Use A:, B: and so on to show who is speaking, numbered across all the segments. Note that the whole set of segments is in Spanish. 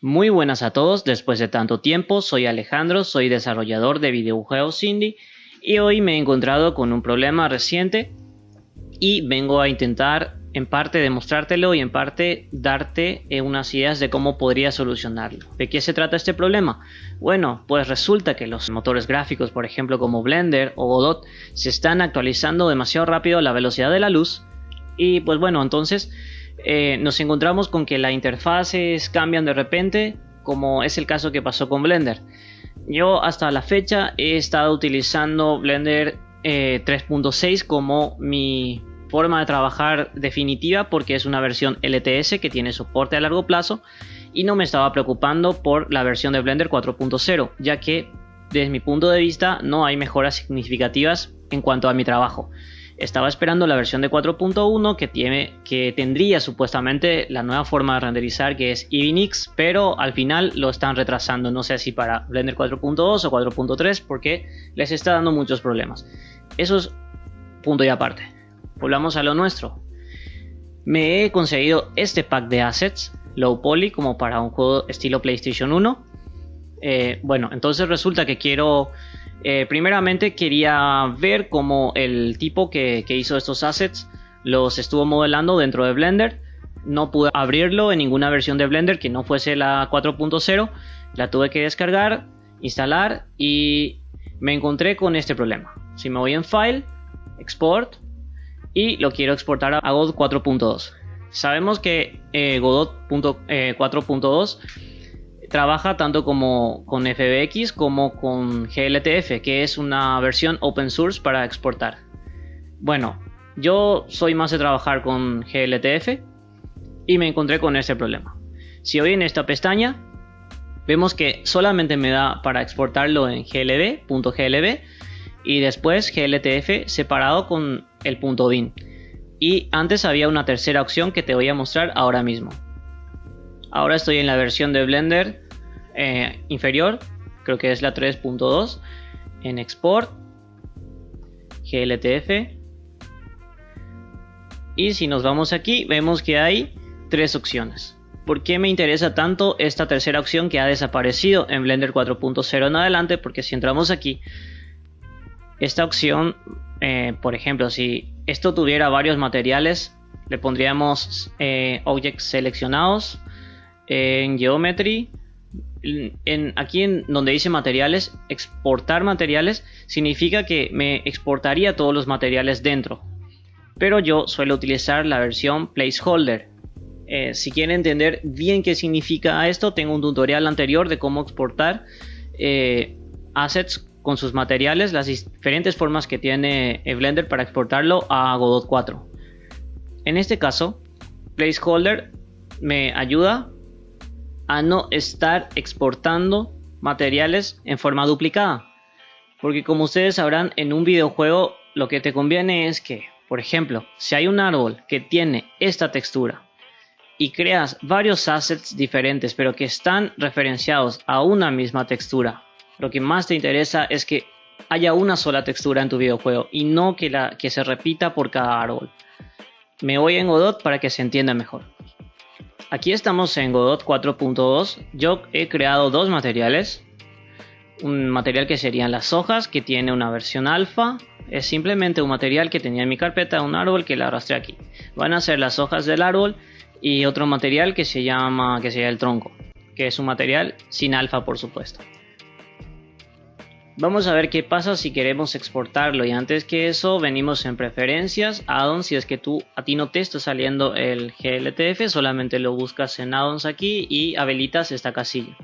A: Muy buenas a todos, después de tanto tiempo, soy Alejandro, soy desarrollador de videojuegos indie y hoy me he encontrado con un problema reciente y vengo a intentar en parte demostrártelo y en parte darte unas ideas de cómo podría solucionarlo. ¿De qué se trata este problema? Bueno, pues resulta que los motores gráficos, por ejemplo como Blender o Godot, se están actualizando demasiado rápido a la velocidad de la luz y pues bueno, entonces nos encontramos con que las interfaces cambian de repente, como es el caso que pasó con Blender. Yo hasta la fecha he estado utilizando Blender 3.6 como mi forma de trabajar definitiva, porque es una versión LTS que tiene soporte a largo plazo y no me estaba preocupando por la versión de Blender 4.0, ya que desde mi punto de vista no hay mejoras significativas en cuanto a mi trabajo. Estaba esperando la versión de 4.1 que tendría supuestamente la nueva forma de renderizar, que es EVNix, pero al final lo están retrasando. No sé si para Blender 4.2 o 4.3 porque les está dando muchos problemas. Eso es punto y aparte. Volvamos a lo nuestro. Me he conseguido este pack de assets low poly como para un juego estilo PlayStation 1. Bueno, entonces resulta que primeramente quería ver cómo el tipo que hizo estos assets los estuvo modelando dentro de Blender. No pude abrirlo en ninguna versión de Blender que no fuese la 4.0. La tuve que descargar, instalar y me encontré con este problema. Si me voy en File, Export y lo quiero exportar a Godot 4.2. Sabemos que Godot 4.2 trabaja tanto como con FBX como con GLTF, que es una versión open source para exportar. Bueno, yo soy más de trabajar con GLTF y me encontré con este problema. Si voy en esta pestaña, vemos que solamente me da para exportarlo en glb.glb y después GLTF separado con el .bin. Y antes había una tercera opción que te voy a mostrar ahora mismo. Ahora estoy en la versión de Blender inferior, creo que es la 3.2, en Export, GLTF. Y si nos vamos aquí, vemos que hay tres opciones. ¿Por qué me interesa tanto esta tercera opción que ha desaparecido en Blender 4.0 en adelante? Porque si entramos aquí, esta opción, por ejemplo, si esto tuviera varios materiales, le pondríamos Objects seleccionados en Geometry. Aquí en donde dice materiales, exportar materiales, significa que me exportaría todos los materiales dentro. Pero yo suelo utilizar la versión Placeholder. Si quieren entender bien qué significa esto, tengo un tutorial anterior de cómo exportar assets con sus materiales, las diferentes formas que tiene Blender para exportarlo a Godot 4. En este caso, Placeholder me ayuda a no estar exportando materiales en forma duplicada, porque como ustedes sabrán, en un videojuego lo que te conviene es que, por ejemplo, si hay un árbol que tiene esta textura y creas varios assets diferentes pero que están referenciados a una misma textura, lo que más te interesa es que haya una sola textura en tu videojuego y no que se repita por cada árbol. Me voy en Godot para que se entienda mejor. Aquí estamos en Godot 4.2. Yo he creado dos materiales. Un material que serían las hojas, que tiene una versión alfa. Es simplemente un material que tenía en mi carpeta, un árbol que la arrastré aquí. Van a ser las hojas del árbol y otro material que sería el tronco, que es un material sin alfa, por supuesto. Vamos a ver qué pasa si queremos exportarlo, y antes que eso venimos en preferencias, addons. Si es que a ti no te está saliendo el GLTF, solamente lo buscas en addons aquí y habilitas esta casilla.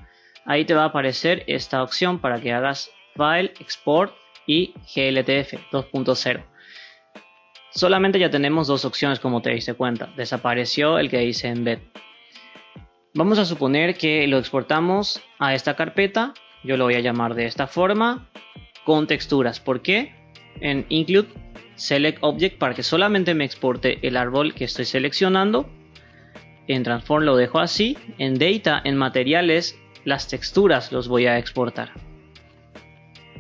A: Ahí te va a aparecer esta opción para que hagas File, Export y GLTF 2.0. Solamente ya tenemos dos opciones, como te diste cuenta. Desapareció el que dice Embed. Vamos a suponer que lo exportamos a esta carpeta. Yo lo voy a llamar de esta forma, con texturas. ¿Por qué? En Include, Select Object para que solamente me exporte el árbol que estoy seleccionando. En Transform lo dejo así. En Data, en materiales, las texturas los voy a exportar.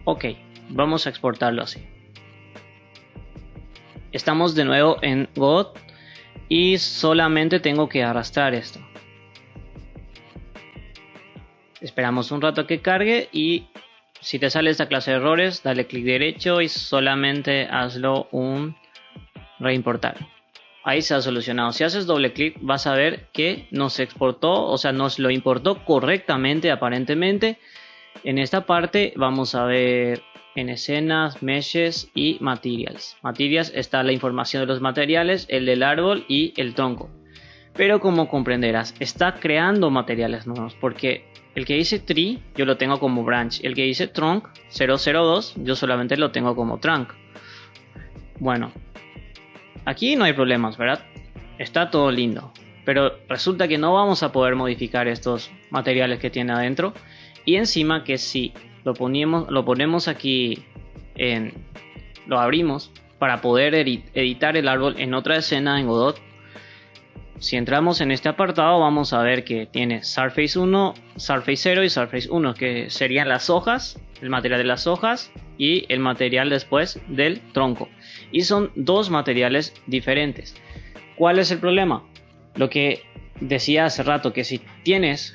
A: Ok, vamos a exportarlo así. Estamos de nuevo en Godot y solamente tengo que arrastrar esto. Esperamos un rato que cargue y si te sale esta clase de errores, dale clic derecho y solamente hazlo un reimportar. Ahí se ha solucionado. Si haces doble clic vas a ver que nos exportó, o sea, nos lo importó correctamente aparentemente. En esta parte vamos a ver en escenas, meshes y materials. Materials está la información de los materiales, el del árbol y el tronco. Pero como comprenderás, está creando materiales nuevos porque el que dice tree yo lo tengo como branch. El que dice trunk 002 yo solamente lo tengo como trunk. Bueno, aquí no hay problemas, ¿verdad? Está todo lindo. Pero resulta que no vamos a poder modificar estos materiales que tiene adentro. Y encima que si lo ponemos aquí, lo abrimos para poder editar el árbol en otra escena en Godot. Si entramos en este apartado vamos a ver que tiene Surface 1, Surface 0 y Surface 1, que serían las hojas, el material de las hojas y el material después del tronco. Y son dos materiales diferentes. ¿Cuál es el problema? Lo que decía hace rato, que si tienes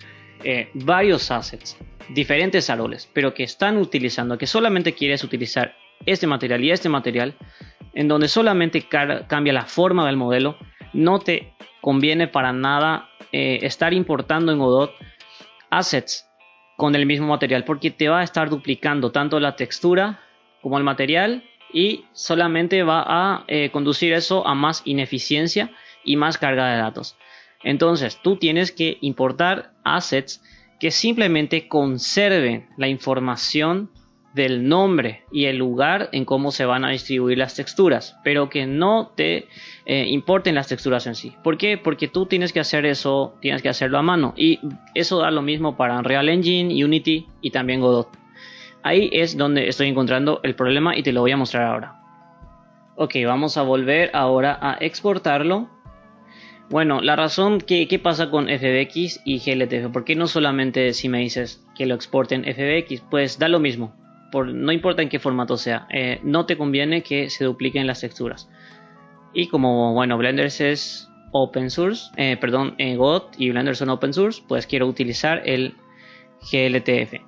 A: varios assets, diferentes árboles, pero que están utilizando, que solamente quieres utilizar este material y este material, en donde solamente cambia la forma del modelo, no te conviene para nada estar importando en Godot assets con el mismo material, porque te va a estar duplicando tanto la textura como el material y solamente va a conducir eso a más ineficiencia y más carga de datos. Entonces tú tienes que importar assets que simplemente conserven la información del nombre y el lugar en cómo se van a distribuir las texturas, pero que no te importen las texturas en sí. ¿Por qué? Porque tú tienes que hacer eso, tienes que hacerlo a mano, y eso da lo mismo para Unreal Engine, Unity y también Godot. Ahí es donde estoy encontrando el problema y te lo voy a mostrar ahora. Ok, vamos a volver ahora a exportarlo. Bueno, la razón ¿qué pasa con FBX y GLTF? ¿Por qué no solamente si me dices que lo exporten FBX? Pues da lo mismo. No importa en qué formato sea, no te conviene que se dupliquen las texturas. Y como bueno, Blender es open source, Godot y Blender son open source, pues quiero utilizar el GLTF.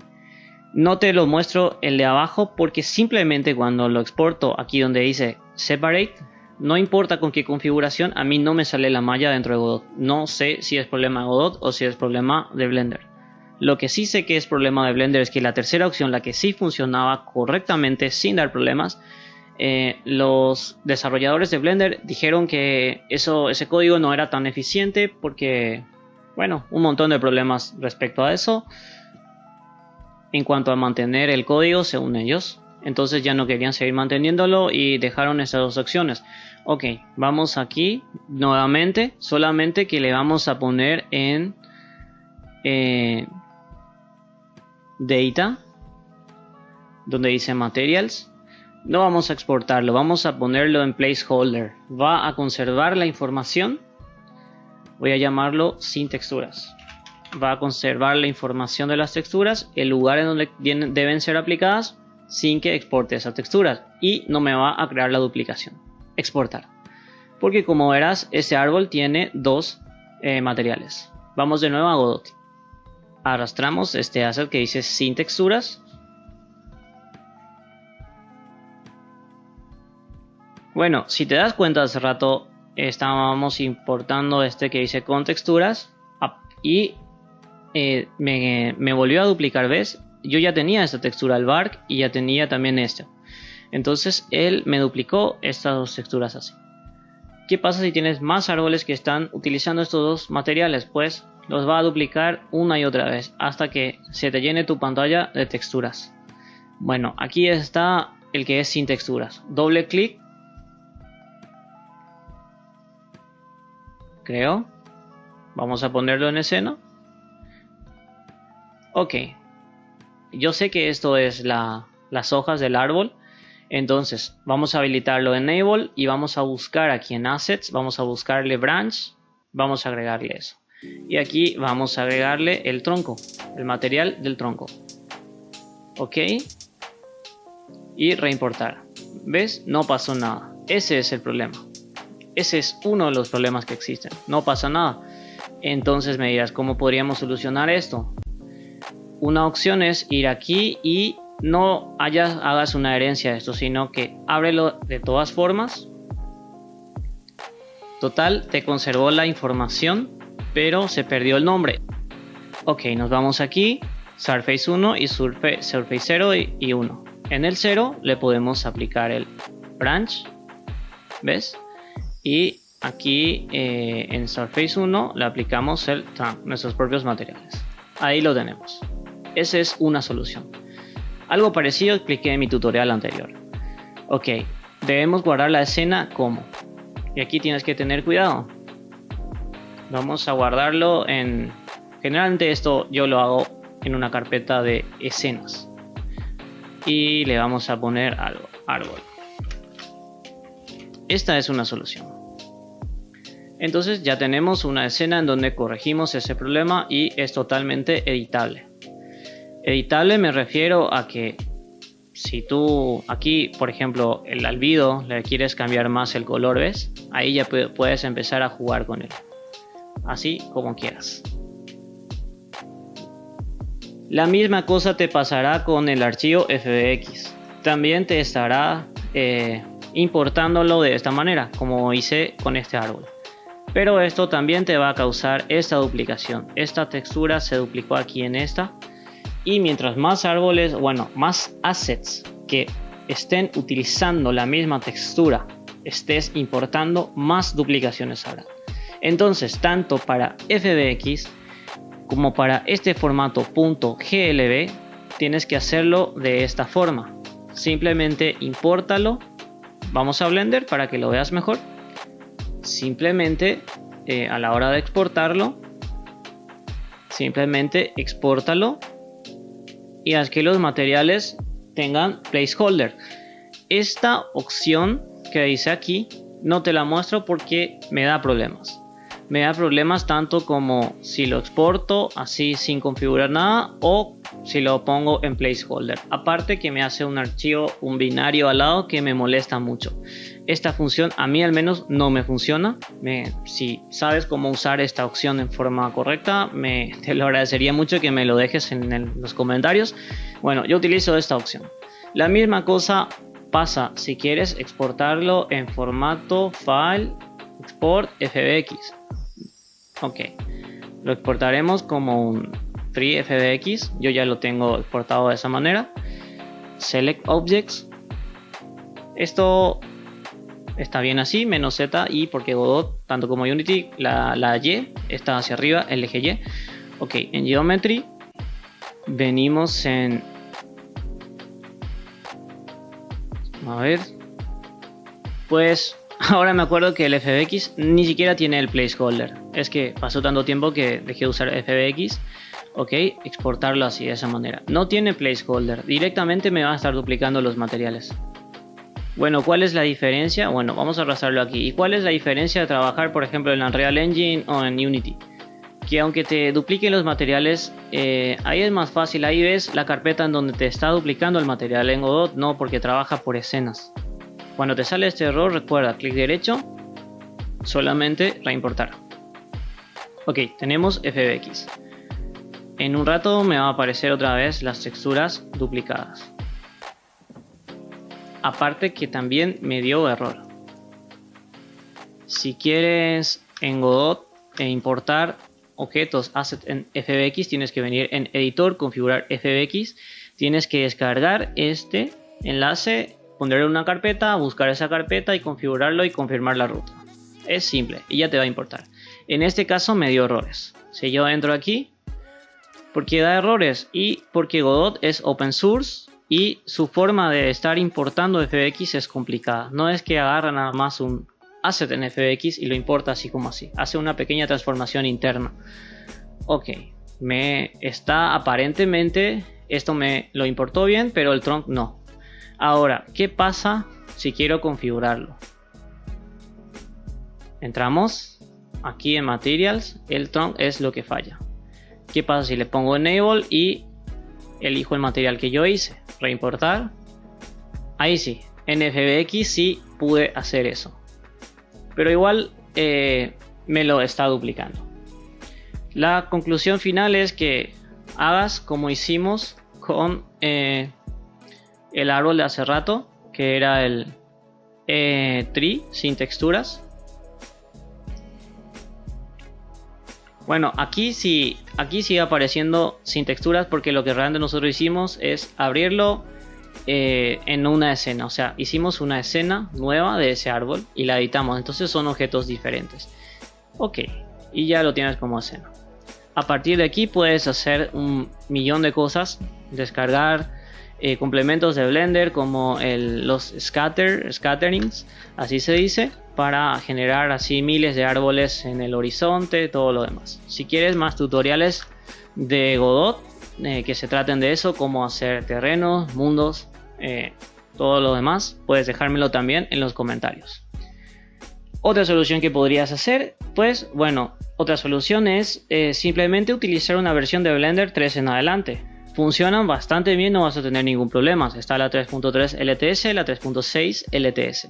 A: No te lo muestro el de abajo porque simplemente cuando lo exporto aquí donde dice separate, no importa con qué configuración, a mí no me sale la malla dentro de Godot. No sé si es problema de Godot o si es problema de Blender. Lo que sí sé que es problema de Blender es que la tercera opción, la que sí funcionaba correctamente sin dar problemas, los desarrolladores de Blender dijeron que ese código no era tan eficiente porque, bueno, un montón de problemas respecto a eso en cuanto a mantener el código según ellos. Entonces ya no querían seguir manteniéndolo y dejaron esas dos opciones. Ok, vamos aquí nuevamente, solamente que le vamos a poner en Data, donde dice Materials. No vamos a exportarlo, vamos a ponerlo en Placeholder. Va a conservar la información. Voy a llamarlo sin texturas. Va a conservar la información de las texturas, el lugar en donde deben ser aplicadas, sin que exporte esas texturas. Y no me va a crear la duplicación. Exportar. Porque como verás, este árbol tiene dos materiales. Vamos de nuevo a Godot. Arrastramos este asset que dice sin texturas. Bueno, si te das cuenta, hace rato estábamos importando este que dice con texturas y me volvió a duplicar, ¿ves? Yo ya tenía esta textura, el bark, y ya tenía también esto. Entonces él me duplicó estas dos texturas así. ¿Qué pasa si tienes más árboles que están utilizando estos dos materiales? Pues los va a duplicar una y otra vez hasta que se te llene tu pantalla de texturas. Bueno, aquí está el que es sin texturas. Doble clic. Creo. Vamos a ponerlo en escena. Ok. Yo sé que esto es las hojas del árbol. Entonces vamos a habilitarlo en Enable y vamos a buscar aquí en Assets. Vamos a buscarle Branch. Vamos a agregarle eso. Y aquí vamos a agregarle el tronco, el material del tronco. Ok. Y reimportar. ¿Ves? No pasó nada. Ese es el problema. Ese es uno de los problemas que existen. No pasa nada. Entonces me dirás, ¿cómo podríamos solucionar esto? una opción es ir aquí y no hagas una herencia de esto, sino que ábrelo de todas formas. Total, te conservó la información, pero se perdió el nombre. Ok, nos vamos aquí, Surface 1 y Surface 0 y 1. En el 0 le podemos aplicar el branch, ¿ves? Y aquí en Surface 1 le aplicamos el trunk, nuestros propios materiales. Ahí lo tenemos. Esa es una solución. Algo parecido expliqué en mi tutorial anterior. Ok, debemos guardar la escena como. Y aquí tienes que tener cuidado. Vamos a guardarlo en... Generalmente esto yo lo hago en una carpeta de escenas. Y le vamos a poner algo, árbol. Esta es una solución. Entonces ya tenemos una escena en donde corregimos ese problema y es totalmente editable. Editable me refiero a que si tú aquí, por ejemplo, el albedo le quieres cambiar más el color, ¿ves? Ahí ya puedes empezar a jugar con él. Así como quieras. La misma cosa te pasará con el archivo FBX. También te estará importándolo de esta manera, como hice con este árbol. Pero esto también te va a causar esta duplicación. Esta textura se duplicó aquí en esta. Y mientras más árboles, bueno, más assets que estén utilizando la misma textura estés importando, más duplicaciones habrá. Entonces, tanto para FBX como para este formato .glb, tienes que hacerlo de esta forma. Simplemente impórtalo. Vamos a Blender para que lo veas mejor. Simplemente a la hora de exportarlo, simplemente expórtalo y haz que los materiales tengan placeholder. Esta opción que dice aquí no te la muestro porque me da problemas. Me da problemas tanto como si lo exporto así sin configurar nada o si lo pongo en placeholder. Aparte que me hace un archivo, un binario al lado que me molesta mucho. Esta función a mí al menos no me funciona. Si sabes cómo usar esta opción en forma correcta, te lo agradecería mucho que me lo dejes en los comentarios. Bueno, yo utilizo esta opción. La misma cosa pasa si quieres exportarlo en formato file export FBX. Ok, lo exportaremos como un free FBX. Yo ya lo tengo exportado de esa manera. Select Objects. Esto está bien así, -Z, y porque Godot, tanto como Unity, la Y está hacia arriba, el eje Y. Ok, en Geometry venimos en... A ver, pues ahora me acuerdo que el FBX ni siquiera tiene el placeholder. Es que pasó tanto tiempo que dejé de usar FBX. Ok, exportarlo así de esa manera. No tiene placeholder, directamente me va a estar duplicando los materiales. Bueno, ¿cuál es la diferencia? Bueno, vamos a arrastrarlo aquí. ¿Y cuál es la diferencia de trabajar, por ejemplo, en Unreal Engine o en Unity? Que aunque te dupliquen los materiales, ahí es más fácil. Ahí ves la carpeta en donde te está duplicando el material. En Godot no, porque trabaja por escenas. Cuando te sale este error, recuerda, clic derecho, solamente reimportar. Ok, tenemos FBX. En un rato me va a aparecer otra vez las texturas duplicadas. Aparte que también me dio error. Si quieres en Godot importar objetos asset en FBX, tienes que venir en editor, configurar FBX. Tienes que descargar este enlace, ponerle una carpeta, buscar esa carpeta y configurarlo y confirmar la ruta. Es simple y ya te va a importar. En este caso me dio errores. Si yo entro aquí, porque da errores y porque Godot es open source y su forma de estar importando FBX es complicada. No es que agarra nada más un asset en FBX y lo importa así como así. Hace una pequeña transformación interna. Ok, aparentemente esto me lo importó bien, pero el trunk no. Ahora, ¿qué pasa si quiero configurarlo? Entramos aquí en Materials, el trunk es lo que falla. ¿Qué pasa si le pongo Enable y elijo el material que yo hice? Reimportar. Ahí sí, en FBX sí pude hacer eso. Pero igual me lo está duplicando. La conclusión final es que hagas como hicimos con el árbol de hace rato, que era el tree sin texturas. Bueno, aquí sigue apareciendo sin texturas porque lo que realmente nosotros hicimos es abrirlo en una escena. O sea, hicimos una escena nueva de ese árbol y la editamos. Entonces son objetos diferentes. Ok, y ya lo tienes como escena. A partir de aquí puedes hacer un millón de cosas. Descargar complementos de Blender como los scatterings, así se dice, para generar así miles de árboles en el horizonte, todo lo demás. Si quieres más tutoriales de Godot que se traten de eso, como hacer terrenos, mundos, todo lo demás, puedes dejármelo también en los comentarios. Otra solución que podrías hacer, pues bueno, otra solución es simplemente utilizar una versión de Blender 3 en adelante. Funcionan bastante bien, no vas a tener ningún problema. Está la 3.3 LTS, la 3.6 LTS.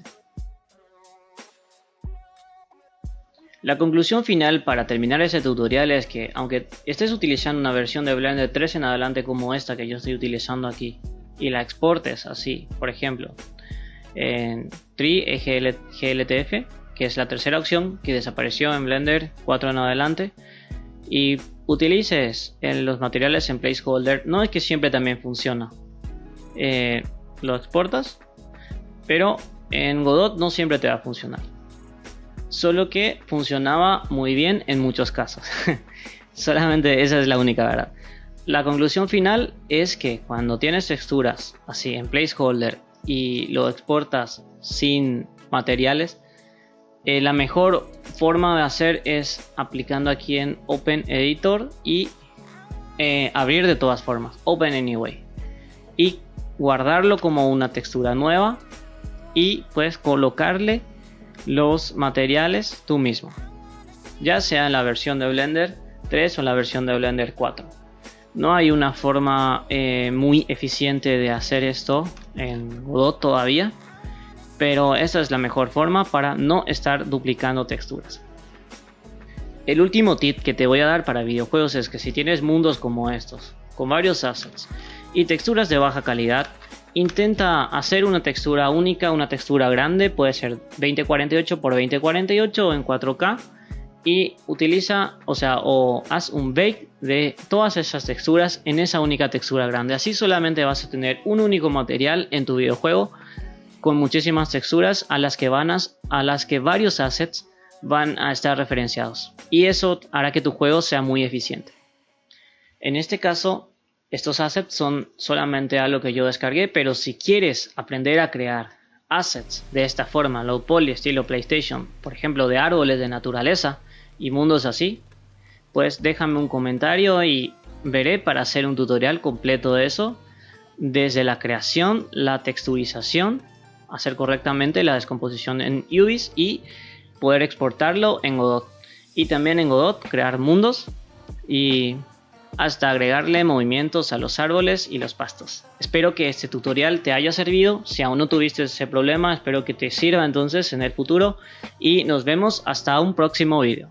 A: La conclusión final para terminar este tutorial es que, aunque estés utilizando una versión de Blender 3 en adelante como esta que yo estoy utilizando aquí, y la exportes así, por ejemplo, en Tree GLTF, que es la tercera opción que desapareció en Blender 4 en adelante, y utilices los materiales en placeholder, no es que siempre también funciona. Lo exportas, pero en Godot no siempre te va a funcionar. Solo que funcionaba muy bien en muchos casos. Solamente esa es la única verdad. La conclusión final es que cuando tienes texturas así en placeholder y lo exportas sin materiales, la mejor forma de hacer es aplicando aquí en Open Editor y abrir de todas formas, Open Anyway, y guardarlo como una textura nueva y puedes colocarle los materiales tú mismo, ya sea en la versión de Blender 3 o en la versión de Blender 4. No hay una forma muy eficiente de hacer esto en Godot todavía, pero esta es la mejor forma para no estar duplicando texturas. El último tip que te voy a dar para videojuegos es que si tienes mundos como estos, con varios assets y texturas de baja calidad, intenta hacer una textura única, una textura grande, puede ser 2048 por 2048 o en 4K, y utiliza, o haz un bake de todas esas texturas en esa única textura grande. Así solamente vas a tener un único material en tu videojuego con muchísimas texturas a las que varios assets van a estar referenciados, y eso hará que tu juego sea muy eficiente. En este caso, estos assets son solamente algo que yo descargué, pero si quieres aprender a crear assets de esta forma, low poly estilo PlayStation, por ejemplo de árboles de naturaleza y mundos así, pues déjame un comentario y veré para hacer un tutorial completo de eso, desde la creación, la texturización, hacer correctamente la descomposición en UVs y poder exportarlo en Godot, y también en Godot crear mundos y hasta agregarle movimientos a los árboles y los pastos. Espero que este tutorial te haya servido. Si aún no tuviste ese problema, espero que te sirva entonces en el futuro, y nos vemos hasta un próximo video.